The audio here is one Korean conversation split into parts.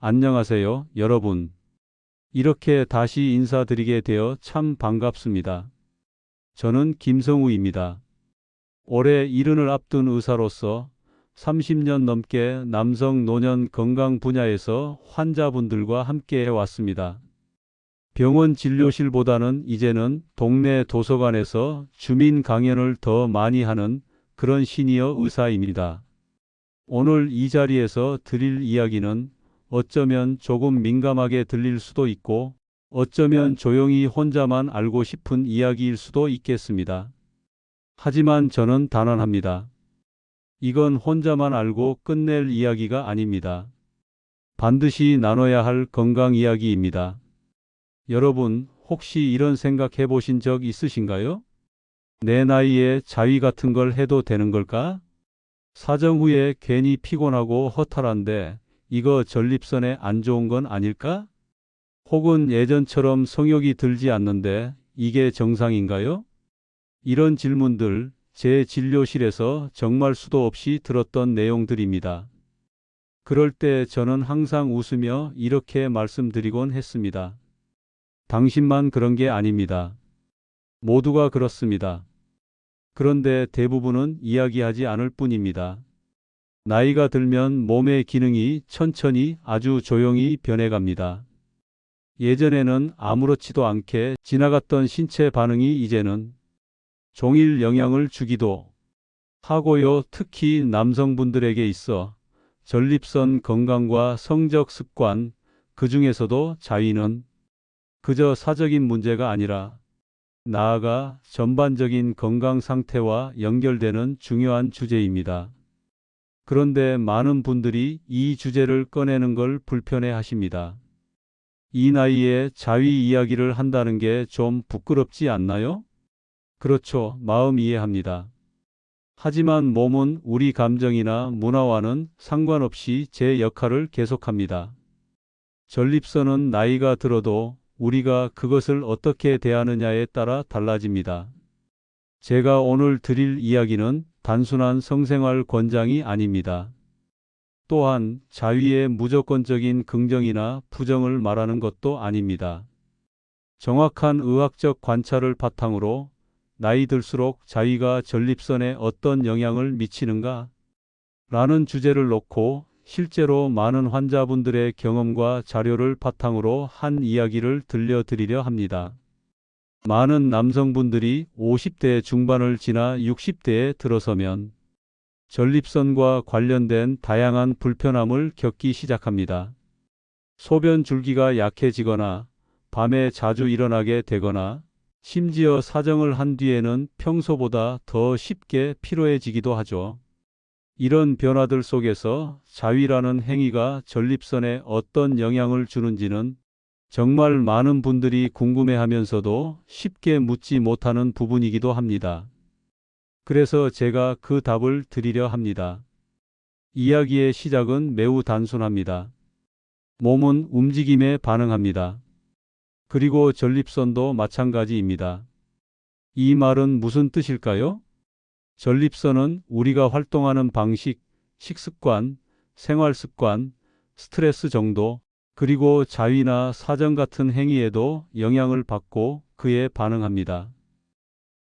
안녕하세요, 여러분. 이렇게 다시 인사드리게 되어 참 반갑습니다. 저는 김성우입니다. 올해 이른을 앞둔 의사로서 30년 넘게 남성 노년 건강 분야에서 환자분들과 함께 해왔습니다. 병원 진료실보다는 이제는 동네 도서관에서 주민 강연을 더 많이 하는 그런 시니어 의사입니다. 오늘 이 자리에서 드릴 이야기는 어쩌면 조금 민감하게 들릴 수도 있고, 어쩌면 조용히 혼자만 알고 싶은 이야기일 수도 있겠습니다. 하지만 저는 단언합니다. 이건 혼자만 알고 끝낼 이야기가 아닙니다. 반드시 나눠야 할 건강 이야기입니다. 여러분, 혹시 이런 생각 해보신 적 있으신가요? 내 나이에 자위 같은 걸 해도 되는 걸까? 사정 후에 괜히 피곤하고 허탈한데 이거 전립선에 안 좋은 건 아닐까? 혹은 예전처럼 성욕이 들지 않는데 이게 정상인가요? 이런 질문들 제 진료실에서 정말 수도 없이 들었던 내용들입니다. 그럴 때 저는 항상 웃으며 이렇게 말씀드리곤 했습니다. 당신만 그런 게 아닙니다. 모두가 그렇습니다. 그런데 대부분은 이야기하지 않을 뿐입니다. 나이가 들면 몸의 기능이 천천히 아주 조용히 변해갑니다. 예전에는 아무렇지도 않게 지나갔던 신체 반응이 이제는 종일 영향을 주기도 하고요. 특히 남성분들에게 있어 전립선 건강과 성적 습관, 그 중에서도 자위는 그저 사적인 문제가 아니라 나아가 전반적인 건강 상태와 연결되는 중요한 주제입니다. 그런데 많은 분들이 이 주제를 꺼내는 걸 불편해 하십니다. 이 나이에 자위 이야기를 한다는 게 좀 부끄럽지 않나요? 그렇죠. 마음 이해합니다. 하지만 몸은 우리 감정이나 문화와는 상관없이 제 역할을 계속합니다. 전립선은 나이가 들어도 우리가 그것을 어떻게 대하느냐에 따라 달라집니다. 제가 오늘 드릴 이야기는 단순한 성생활 권장이 아닙니다. 또한 자위의 무조건적인 긍정이나 부정을 말하는 것도 아닙니다. 정확한 의학적 관찰을 바탕으로 나이 들수록 자위가 전립선에 어떤 영향을 미치는가? 라는 주제를 놓고 실제로 많은 환자분들의 경험과 자료를 바탕으로 한 이야기를 들려드리려 합니다. 많은 남성분들이 50대 중반을 지나 60대에 들어서면 전립선과 관련된 다양한 불편함을 겪기 시작합니다. 소변 줄기가 약해지거나 밤에 자주 일어나게 되거나 심지어 사정을 한 뒤에는 평소보다 더 쉽게 피로해지기도 하죠. 이런 변화들 속에서 자위라는 행위가 전립선에 어떤 영향을 주는지는 정말 많은 분들이 궁금해하면서도 쉽게 묻지 못하는 부분이기도 합니다. 그래서 제가 그 답을 드리려 합니다. 이야기의 시작은 매우 단순합니다. 몸은 움직임에 반응합니다. 그리고 전립선도 마찬가지입니다. 이 말은 무슨 뜻일까요? 전립선은 우리가 활동하는 방식, 식습관, 생활습관, 스트레스 정도, 그리고 자위나 사정 같은 행위에도 영향을 받고 그에 반응합니다.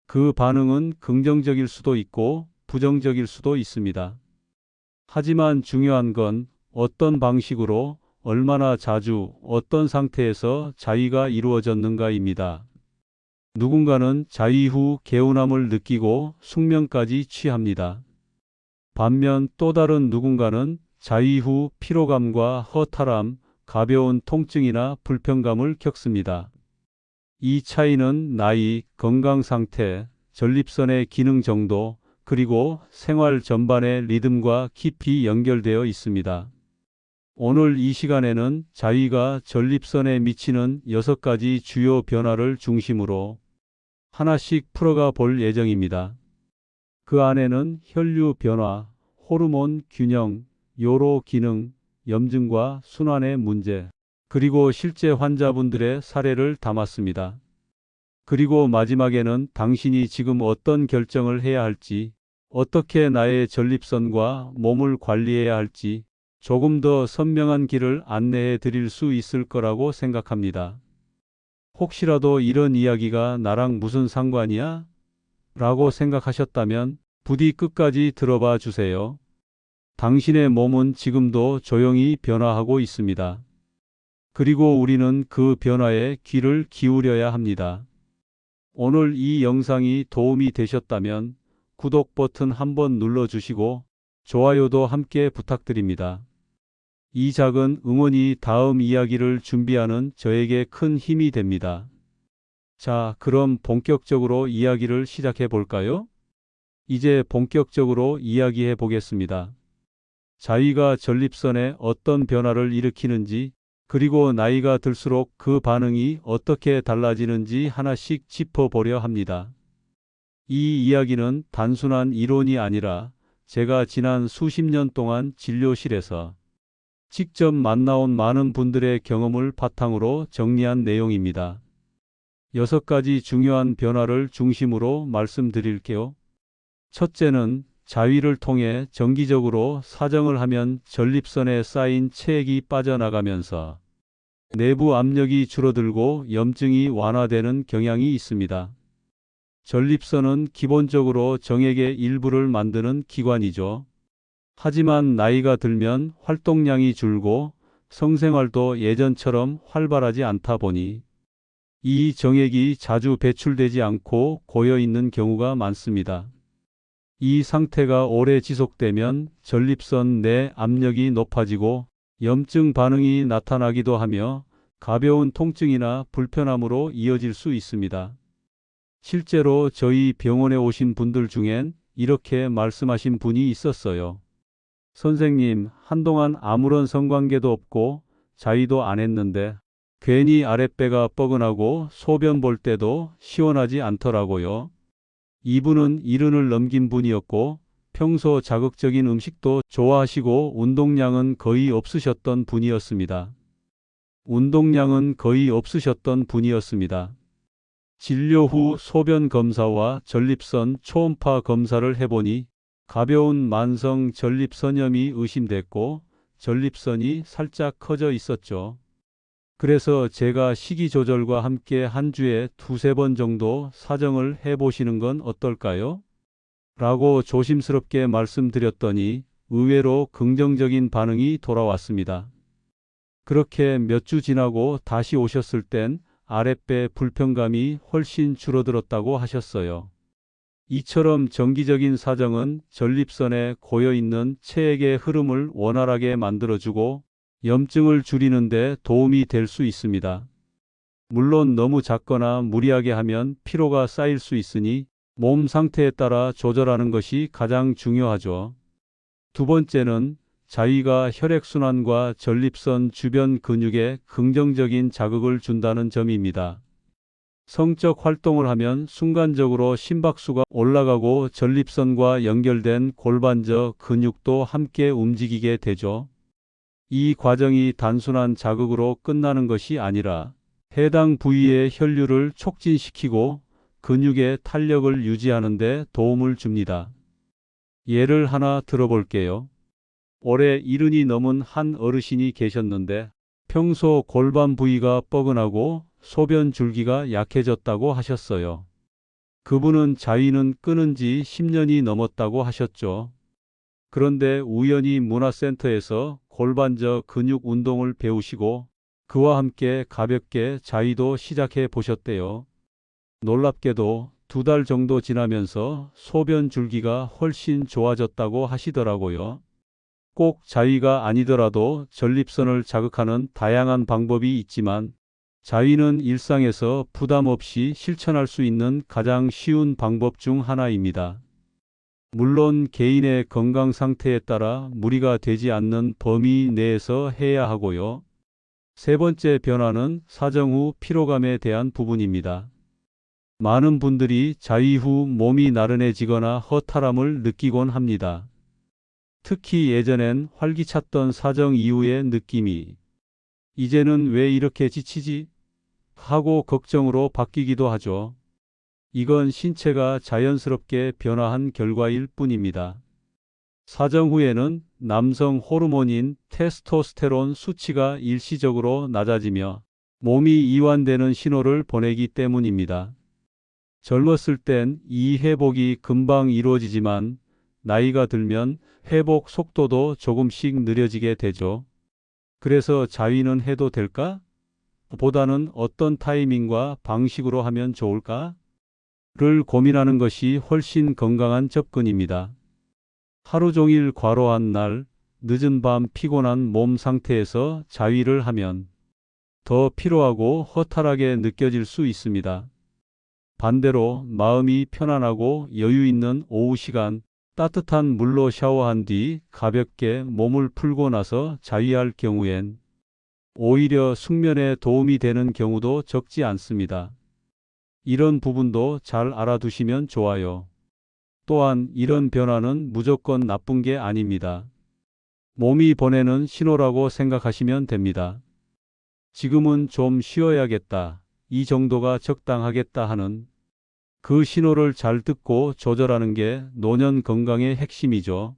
그 반응은 긍정적일 수도 있고 부정적일 수도 있습니다. 하지만 중요한 건 어떤 방식으로, 얼마나 자주, 어떤 상태에서 자위가 이루어졌는가입니다. 누군가는 자위 후 개운함을 느끼고 숙면까지 취합니다. 반면 또 다른 누군가는 자위 후 피로감과 허탈함, 가벼운 통증이나 불편감을 겪습니다. 이 차이는 나이, 건강 상태, 전립선의 기능 정도, 그리고 생활 전반의 리듬과 깊이 연결되어 있습니다. 오늘 이 시간에는 자위가 전립선에 미치는 6가지 주요 변화를 중심으로 하나씩 풀어가 볼 예정입니다. 그 안에는 혈류 변화, 호르몬 균형, 요로 기능, 염증과 순환의 문제, 그리고 실제 환자분들의 사례를 담았습니다. 그리고 마지막에는 당신이 지금 어떤 결정을 해야 할지, 어떻게 나의 전립선과 몸을 관리해야 할지, 조금 더 선명한 길을 안내해 드릴 수 있을 거라고 생각합니다. 혹시라도 이런 이야기가 나랑 무슨 상관이야? 라고 생각하셨다면 부디 끝까지 들어봐 주세요. 당신의 몸은 지금도 조용히 변화하고 있습니다. 그리고 우리는 그 변화에 귀를 기울여야 합니다. 오늘 이 영상이 도움이 되셨다면 구독 버튼 한번 눌러주시고 좋아요도 함께 부탁드립니다. 이 작은 응원이 다음 이야기를 준비하는 저에게 큰 힘이 됩니다. 자, 그럼 본격적으로 이야기를 시작해 볼까요? 이제 본격적으로 이야기해 보겠습니다. 자위가 전립선에 어떤 변화를 일으키는지, 그리고 나이가 들수록 그 반응이 어떻게 달라지는지 하나씩 짚어보려 합니다. 이 이야기는 단순한 이론이 아니라 제가 지난 수십 년 동안 진료실에서 직접 만나온 많은 분들의 경험을 바탕으로 정리한 내용입니다. 6가지 중요한 변화를 중심으로 말씀드릴게요. 첫째는 자위를 통해 정기적으로 사정을 하면 전립선에 쌓인 체액이 빠져나가면서 내부 압력이 줄어들고 염증이 완화되는 경향이 있습니다. 전립선은 기본적으로 정액의 일부를 만드는 기관이죠. 하지만 나이가 들면 활동량이 줄고 성생활도 예전처럼 활발하지 않다 보니 이 정액이 자주 배출되지 않고 고여 있는 경우가 많습니다. 이 상태가 오래 지속되면 전립선 내 압력이 높아지고 염증 반응이 나타나기도 하며 가벼운 통증이나 불편함으로 이어질 수 있습니다. 실제로 저희 병원에 오신 분들 중엔 이렇게 말씀하신 분이 있었어요. 선생님, 한동안 아무런 성관계도 없고 자위도 안 했는데 괜히 아랫배가 뻐근하고 소변 볼 때도 시원하지 않더라고요. 이분은 70을 넘긴 분이었고 평소 자극적인 음식도 좋아하시고 운동량은 거의 없으셨던 분이었습니다. 진료 후 소변 검사와 전립선 초음파 검사를 해보니 가벼운 만성 전립선염이 의심됐고 전립선이 살짝 커져 있었죠. 그래서 제가 식이 조절과 함께 한 주에 2~3번 정도 사정을 해보시는 건 어떨까요? 라고 조심스럽게 말씀드렸더니 의외로 긍정적인 반응이 돌아왔습니다. 그렇게 몇 주 지나고 다시 오셨을 땐 아랫배 불편감이 훨씬 줄어들었다고 하셨어요. 이처럼 정기적인 사정은 전립선에 고여있는 체액의 흐름을 원활하게 만들어주고 염증을 줄이는 데 도움이 될 수 있습니다. 물론 너무 작거나 무리하게 하면 피로가 쌓일 수 있으니 몸 상태에 따라 조절하는 것이 가장 중요하죠. 두 번째는 자위가 혈액순환과 전립선 주변 근육에 긍정적인 자극을 준다는 점입니다. 성적 활동을 하면 순간적으로 심박수가 올라가고 전립선과 연결된 골반저 근육도 함께 움직이게 되죠. 이 과정이 단순한 자극으로 끝나는 것이 아니라 해당 부위의 혈류를 촉진시키고 근육의 탄력을 유지하는 데 도움을 줍니다. 예를 하나 들어볼게요. 올해 70이 넘은 한 어르신이 계셨는데 평소 골반 부위가 뻐근하고 소변 줄기가 약해졌다고 하셨어요. 그분은 자위는 끊은 지 10년이 넘었다고 하셨죠. 그런데 우연히 문화센터에서 골반저 근육 운동을 배우시고 그와 함께 가볍게 자위도 시작해 보셨대요. 놀랍게도 2달 정도 지나면서 소변 줄기가 훨씬 좋아졌다고 하시더라고요. 꼭 자위가 아니더라도 전립선을 자극하는 다양한 방법이 있지만 자위는 일상에서 부담 없이 실천할 수 있는 가장 쉬운 방법 중 하나입니다. 물론 개인의 건강 상태에 따라 무리가 되지 않는 범위 내에서 해야 하고요. 세 번째 변화는 사정 후 피로감에 대한 부분입니다. 많은 분들이 자위 후 몸이 나른해지거나 허탈함을 느끼곤 합니다. 특히 예전엔 활기찼던 사정 이후의 느낌이 이제는 왜 이렇게 지치지? 하고 걱정으로 바뀌기도 하죠. 이건 신체가 자연스럽게 변화한 결과일 뿐입니다. 사정 후에는 남성 호르몬인 테스토스테론 수치가 일시적으로 낮아지며 몸이 이완되는 신호를 보내기 때문입니다. 젊었을 땐 이 회복이 금방 이루어지지만 나이가 들면 회복 속도도 조금씩 느려지게 되죠. 그래서 자위는 해도 될까? 보다는 어떤 타이밍과 방식으로 하면 좋을까? 를 고민하는 것이 훨씬 건강한 접근입니다. 하루 종일 과로한 날, 늦은 밤 피곤한 몸 상태에서 자위를 하면 더 피로하고 허탈하게 느껴질 수 있습니다. 반대로 마음이 편안하고 여유 있는 오후 시간, 따뜻한 물로 샤워한 뒤 가볍게 몸을 풀고 나서 자위할 경우엔 오히려 숙면에 도움이 되는 경우도 적지 않습니다. 이런 부분도 잘 알아두시면 좋아요. 또한 이런 변화는 무조건 나쁜 게 아닙니다. 몸이 보내는 신호라고 생각하시면 됩니다. 지금은 좀 쉬어야겠다. 이 정도가 적당하겠다 하는 그 신호를 잘 듣고 조절하는 게 노년 건강의 핵심이죠.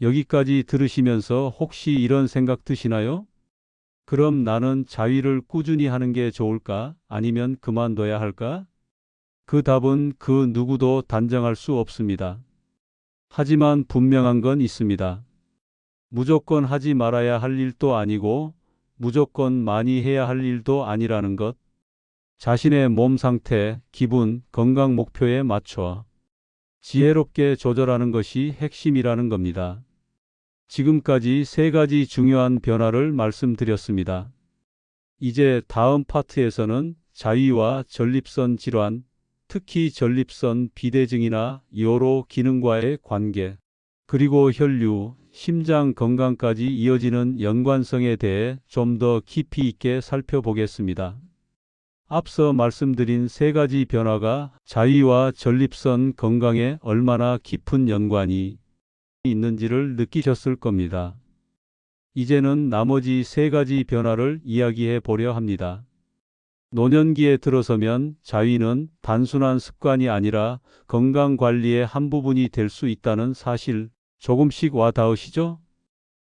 여기까지 들으시면서 혹시 이런 생각 드시나요? 그럼 나는 자위를 꾸준히 하는 게 좋을까? 아니면 그만둬야 할까? 그 답은 그 누구도 단정할 수 없습니다. 하지만 분명한 건 있습니다. 무조건 하지 말아야 할 일도 아니고 무조건 많이 해야 할 일도 아니라는 것. 자신의 몸 상태, 기분, 건강 목표에 맞춰 지혜롭게 조절하는 것이 핵심이라는 겁니다. 지금까지 세 가지 중요한 변화를 말씀드렸습니다. 이제 다음 파트에서는 자위와 전립선 질환, 특히 전립선 비대증이나 여러 기능과의 관계, 그리고 혈류, 심장 건강까지 이어지는 연관성에 대해 좀 더 깊이 있게 살펴보겠습니다. 앞서 말씀드린 세 가지 변화가 자위와 전립선 건강에 얼마나 깊은 연관이 있는지를 느끼셨을 겁니다. 이제는 나머지 세 가지 변화를 이야기해 보려 합니다. 노년기에 들어서면 자위는 단순한 습관이 아니라 건강관리의 한 부분이 될 수 있다는 사실 조금씩 와 닿으시죠?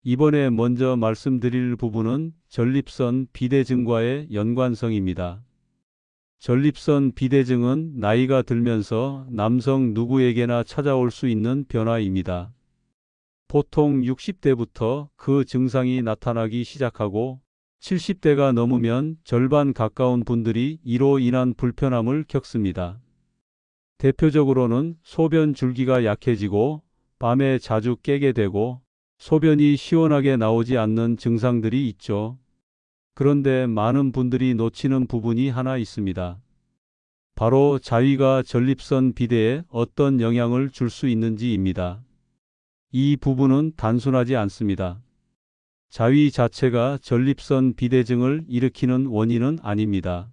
이번에 먼저 말씀드릴 부분은 전립선 비대증과의 연관성입니다. 전립선 비대증은 나이가 들면서 남성 누구에게나 찾아올 수 있는 변화입니다. 보통 60대부터 그 증상이 나타나기 시작하고 70대가 넘으면 절반 가까운 분들이 이로 인한 불편함을 겪습니다. 대표적으로는 소변 줄기가 약해지고 밤에 자주 깨게 되고 소변이 시원하게 나오지 않는 증상들이 있죠. 그런데 많은 분들이 놓치는 부분이 하나 있습니다. 바로 자위가 전립선 비대에 어떤 영향을 줄 수 있는지입니다. 이 부분은 단순하지 않습니다. 자위 자체가 전립선 비대증을 일으키는 원인은 아닙니다.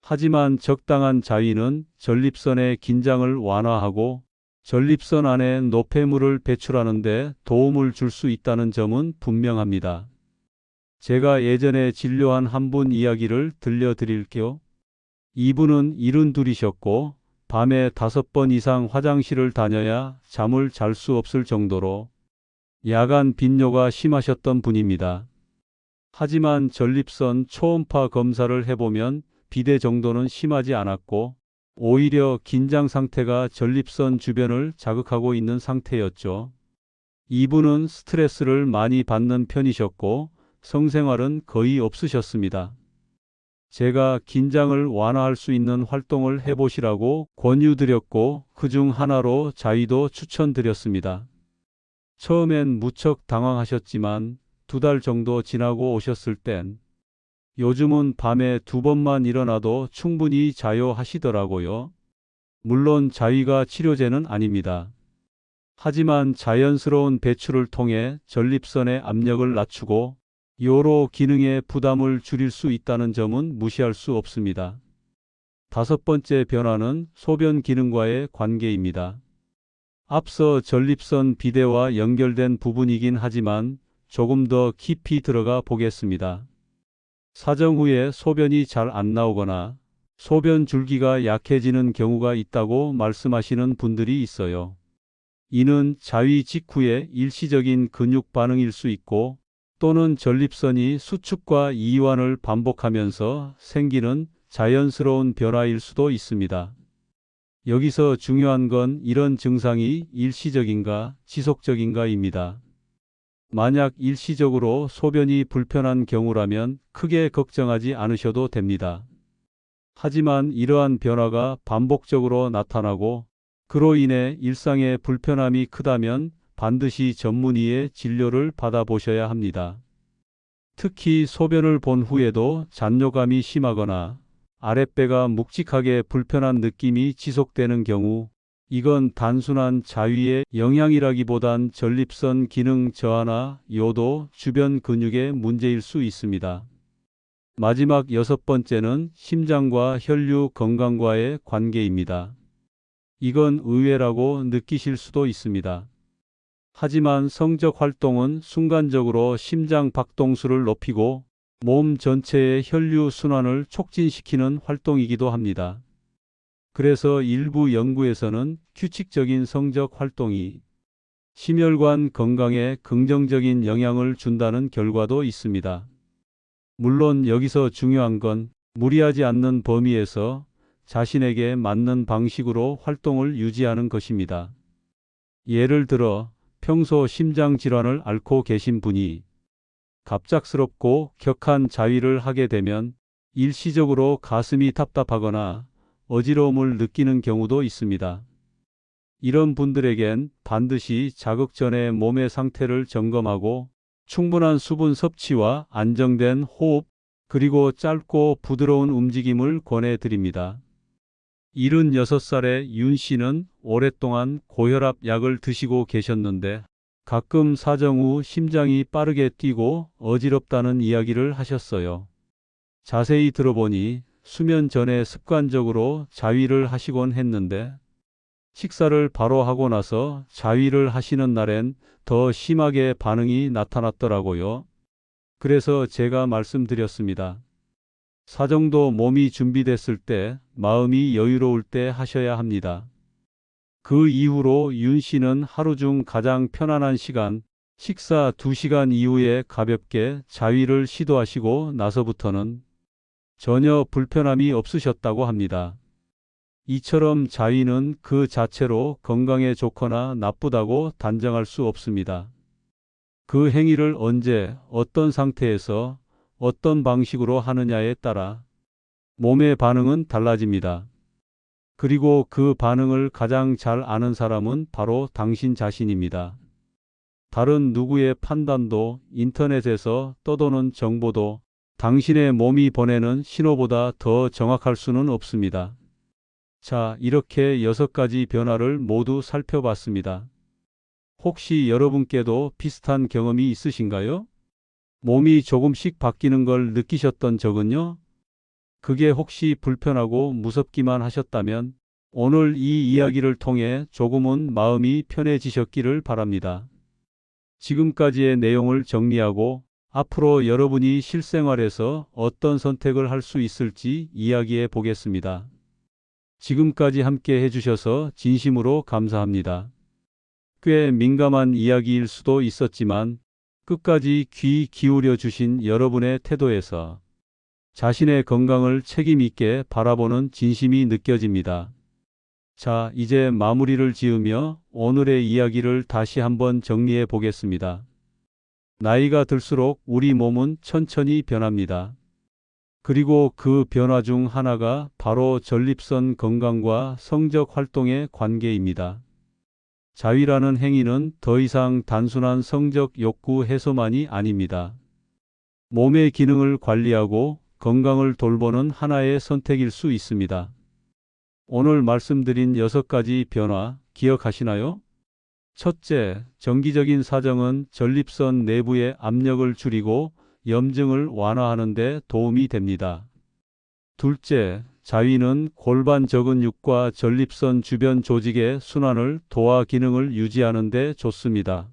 하지만 적당한 자위는 전립선의 긴장을 완화하고 전립선 안에 노폐물을 배출하는 데 도움을 줄 수 있다는 점은 분명합니다. 제가 예전에 진료한 한 분 이야기를 들려드릴게요. 이분은 72이셨고 밤에 5번 이상 화장실을 다녀야 잠을 잘 수 없을 정도로 야간 빈뇨가 심하셨던 분입니다. 하지만 전립선 초음파 검사를 해보면 비대 정도는 심하지 않았고 오히려 긴장 상태가 전립선 주변을 자극하고 있는 상태였죠. 이분은 스트레스를 많이 받는 편이셨고 성생활은 거의 없으셨습니다. 제가 긴장을 완화할 수 있는 활동을 해보시라고 권유드렸고 그중 하나로 자위도 추천드렸습니다. 처음엔 무척 당황하셨지만 2달 정도 지나고 오셨을 땐 요즘은 밤에 2번만 일어나도 충분히 자요 하시더라고요. 물론 자위가 치료제는 아닙니다. 하지만 자연스러운 배출을 통해 전립선의 압력을 낮추고 여러 기능의 부담을 줄일 수 있다는 점은 무시할 수 없습니다. 5번째 변화는 소변 기능과의 관계입니다. 앞서 전립선 비대와 연결된 부분이긴 하지만 조금 더 깊이 들어가 보겠습니다. 사정 후에 소변이 잘 안 나오거나 소변 줄기가 약해지는 경우가 있다고 말씀하시는 분들이 있어요. 이는 자위 직후의 일시적인 근육 반응일 수 있고 또는 전립선이 수축과 이완을 반복하면서 생기는 자연스러운 변화일 수도 있습니다. 여기서 중요한 건 이런 증상이 일시적인가 지속적인가입니다. 만약 일시적으로 소변이 불편한 경우라면 크게 걱정하지 않으셔도 됩니다. 하지만 이러한 변화가 반복적으로 나타나고 그로 인해 일상의 불편함이 크다면 반드시 전문의의 진료를 받아보셔야 합니다. 특히 소변을 본 후에도 잔뇨감이 심하거나 아랫배가 묵직하게 불편한 느낌이 지속되는 경우 이건 단순한 자위의 영향이라기보단 전립선 기능 저하나 요도 주변 근육의 문제일 수 있습니다. 마지막 6번째는 심장과 혈류 건강과의 관계입니다. 이건 의외라고 느끼실 수도 있습니다. 하지만 성적 활동은 순간적으로 심장 박동수를 높이고 몸 전체의 혈류 순환을 촉진시키는 활동이기도 합니다. 그래서 일부 연구에서는 규칙적인 성적 활동이 심혈관 건강에 긍정적인 영향을 준다는 결과도 있습니다. 물론 여기서 중요한 건 무리하지 않는 범위에서 자신에게 맞는 방식으로 활동을 유지하는 것입니다. 예를 들어 평소 심장 질환을 앓고 계신 분이 갑작스럽고 격한 자위를 하게 되면 일시적으로 가슴이 답답하거나 어지러움을 느끼는 경우도 있습니다. 이런 분들에겐 반드시 자극 전에 몸의 상태를 점검하고 충분한 수분 섭취와 안정된 호흡, 그리고 짧고 부드러운 움직임을 권해드립니다. 76살의 윤 씨는 오랫동안 고혈압 약을 드시고 계셨는데 가끔 사정 후 심장이 빠르게 뛰고 어지럽다는 이야기를 하셨어요. 자세히 들어보니 수면 전에 습관적으로 자위를 하시곤 했는데 식사를 바로 하고 나서 자위를 하시는 날엔 더 심하게 반응이 나타났더라고요. 그래서 제가 말씀드렸습니다. 사정도 몸이 준비됐을 때, 마음이 여유로울 때 하셔야 합니다. 그 이후로 윤 씨는 하루 중 가장 편안한 시간, 식사 2시간 이후에 가볍게 자위를 시도하시고 나서부터는 전혀 불편함이 없으셨다고 합니다. 이처럼 자위는 그 자체로 건강에 좋거나 나쁘다고 단정할 수 없습니다. 그 행위를 언제, 어떤 상태에서, 어떤 방식으로 하느냐에 따라 몸의 반응은 달라집니다. 그리고 그 반응을 가장 잘 아는 사람은 바로 당신 자신입니다. 다른 누구의 판단도, 인터넷에서 떠도는 정보도 당신의 몸이 보내는 신호보다 더 정확할 수는 없습니다. 자, 이렇게 6가지 변화를 모두 살펴봤습니다. 혹시 여러분께도 비슷한 경험이 있으신가요? 몸이 조금씩 바뀌는 걸 느끼셨던 적은요? 그게 혹시 불편하고 무섭기만 하셨다면 오늘 이 이야기를 통해 조금은 마음이 편해지셨기를 바랍니다. 지금까지의 내용을 정리하고 앞으로 여러분이 실생활에서 어떤 선택을 할 수 있을지 이야기해 보겠습니다. 지금까지 함께 해주셔서 진심으로 감사합니다. 꽤 민감한 이야기일 수도 있었지만 끝까지 귀 기울여 주신 여러분의 태도에서 자신의 건강을 책임 있게 바라보는 진심이 느껴집니다. 자, 이제 마무리를 지으며 오늘의 이야기를 다시 한번 정리해 보겠습니다. 나이가 들수록 우리 몸은 천천히 변합니다. 그리고 그 변화 중 하나가 바로 전립선 건강과 성적 활동의 관계입니다. 자위라는 행위는 더 이상 단순한 성적 욕구 해소만이 아닙니다. 몸의 기능을 관리하고 건강을 돌보는 하나의 선택일 수 있습니다. 오늘 말씀드린 6가지 변화 기억하시나요? 첫째, 정기적인 사정은 전립선 내부의 압력을 줄이고 염증을 완화하는 데 도움이 됩니다. 둘째, 자위는 골반 저근육과 전립선 주변 조직의 순환을 도와 기능을 유지하는 데 좋습니다.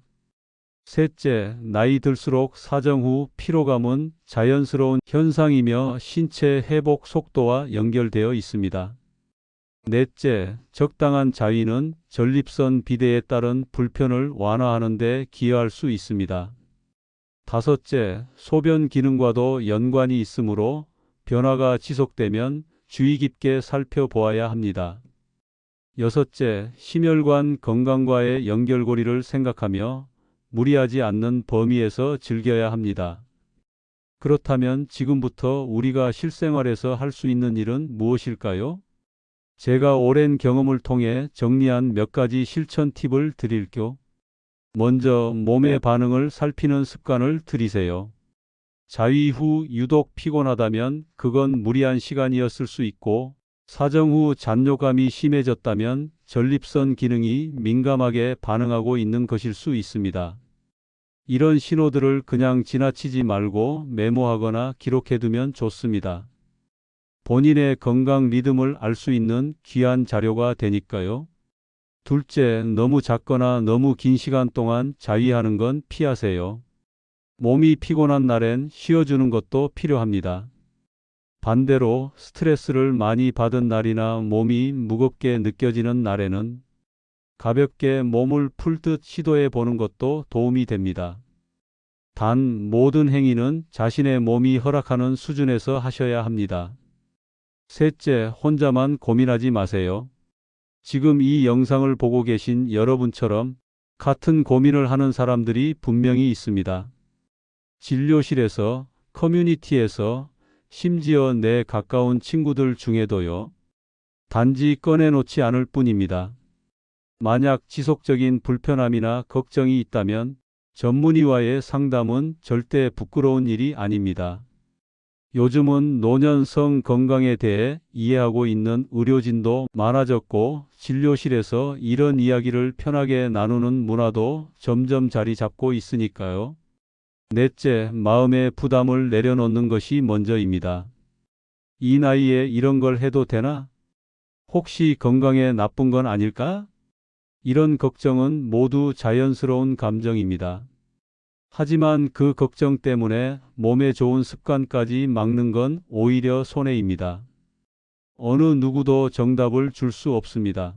셋째, 나이 들수록 사정 후 피로감은 자연스러운 현상이며 신체 회복 속도와 연결되어 있습니다. 넷째, 적당한 자위는 전립선 비대에 따른 불편을 완화하는 데 기여할 수 있습니다. 다섯째, 소변 기능과도 연관이 있으므로 변화가 지속되면 주의 깊게 살펴보아야 합니다. 여섯째, 심혈관 건강과의 연결고리를 생각하며 무리하지 않는 범위에서 즐겨야 합니다. 그렇다면 지금부터 우리가 실생활에서 할 수 있는 일은 무엇일까요? 제가 오랜 경험을 통해 정리한 몇 가지 실천 팁을 드릴게요. 먼저 몸의 반응을 살피는 습관을 들이세요. 자위 후 유독 피곤하다면 그건 무리한 시간이었을 수 있고, 사정 후 잔뇨감이 심해졌다면 전립선 기능이 민감하게 반응하고 있는 것일 수 있습니다. 이런 신호들을 그냥 지나치지 말고 메모하거나 기록해두면 좋습니다. 본인의 건강 리듬을 알 수 있는 귀한 자료가 되니까요. 둘째, 너무 작거나 너무 긴 시간 동안 자위하는 건 피하세요. 몸이 피곤한 날엔 쉬어주는 것도 필요합니다. 반대로 스트레스를 많이 받은 날이나 몸이 무겁게 느껴지는 날에는 가볍게 몸을 풀 듯 시도해 보는 것도 도움이 됩니다. 단, 모든 행위는 자신의 몸이 허락하는 수준에서 하셔야 합니다. 셋째, 혼자만 고민하지 마세요. 지금 이 영상을 보고 계신 여러분처럼 같은 고민을 하는 사람들이 분명히 있습니다. 진료실에서, 커뮤니티에서, 심지어 내 가까운 친구들 중에도요. 단지 꺼내놓지 않을 뿐입니다. 만약 지속적인 불편함이나 걱정이 있다면 전문의와의 상담은 절대 부끄러운 일이 아닙니다. 요즘은 노년성 건강에 대해 이해하고 있는 의료진도 많아졌고, 진료실에서 이런 이야기를 편하게 나누는 문화도 점점 자리 잡고 있으니까요. 넷째, 마음의 부담을 내려놓는 것이 먼저입니다. 이 나이에 이런 걸 해도 되나? 혹시 건강에 나쁜 건 아닐까? 이런 걱정은 모두 자연스러운 감정입니다. 하지만 그 걱정 때문에 몸에 좋은 습관까지 막는 건 오히려 손해입니다. 어느 누구도 정답을 줄 수 없습니다.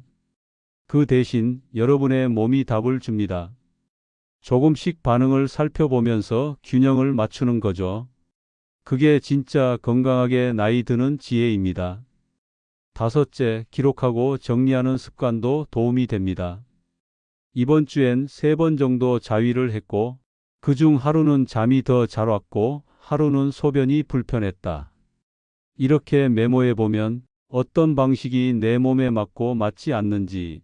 그 대신 여러분의 몸이 답을 줍니다. 조금씩 반응을 살펴보면서 균형을 맞추는 거죠. 그게 진짜 건강하게 나이 드는 지혜입니다. 다섯째, 기록하고 정리하는 습관도 도움이 됩니다. 이번 주엔 3번 정도 자위를 했고, 그중 하루는 잠이 더 잘 왔고 하루는 소변이 불편했다. 이렇게 메모해 보면 어떤 방식이 내 몸에 맞고 맞지 않는지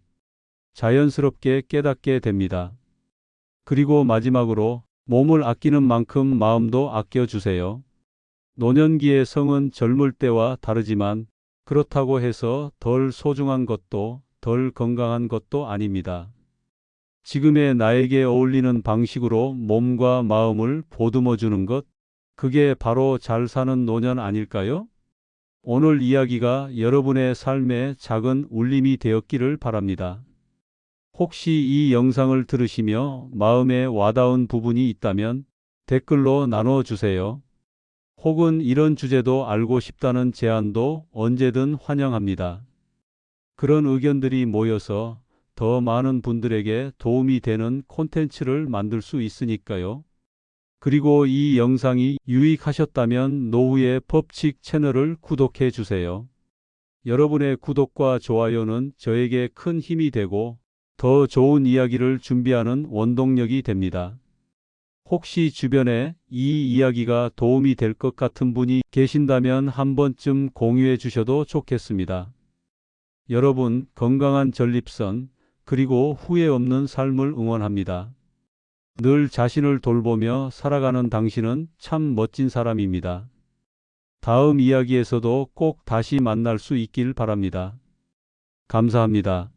자연스럽게 깨닫게 됩니다. 그리고 마지막으로 몸을 아끼는 만큼 마음도 아껴주세요. 노년기의 성은 젊을 때와 다르지만 그렇다고 해서 덜 소중한 것도 덜 건강한 것도 아닙니다. 지금의 나에게 어울리는 방식으로 몸과 마음을 보듬어 주는 것, 그게 바로 잘 사는 노년 아닐까요? 오늘 이야기가 여러분의 삶에 작은 울림이 되었기를 바랍니다. 혹시 이 영상을 들으시며 마음에 와닿은 부분이 있다면 댓글로 나눠 주세요. 혹은 이런 주제도 알고 싶다는 제안도 언제든 환영합니다. 그런 의견들이 모여서 더 많은 분들에게 도움이 되는 콘텐츠를 만들 수 있으니까요. 그리고 이 영상이 유익하셨다면 노후의 법칙 채널을 구독해 주세요. 여러분의 구독과 좋아요는 저에게 큰 힘이 되고 더 좋은 이야기를 준비하는 원동력이 됩니다. 혹시 주변에 이 이야기가 도움이 될 것 같은 분이 계신다면 한 번쯤 공유해 주셔도 좋겠습니다. 여러분, 건강한 전립선, 그리고 후회 없는 삶을 응원합니다. 늘 자신을 돌보며 살아가는 당신은 참 멋진 사람입니다. 다음 이야기에서도 꼭 다시 만날 수 있길 바랍니다. 감사합니다.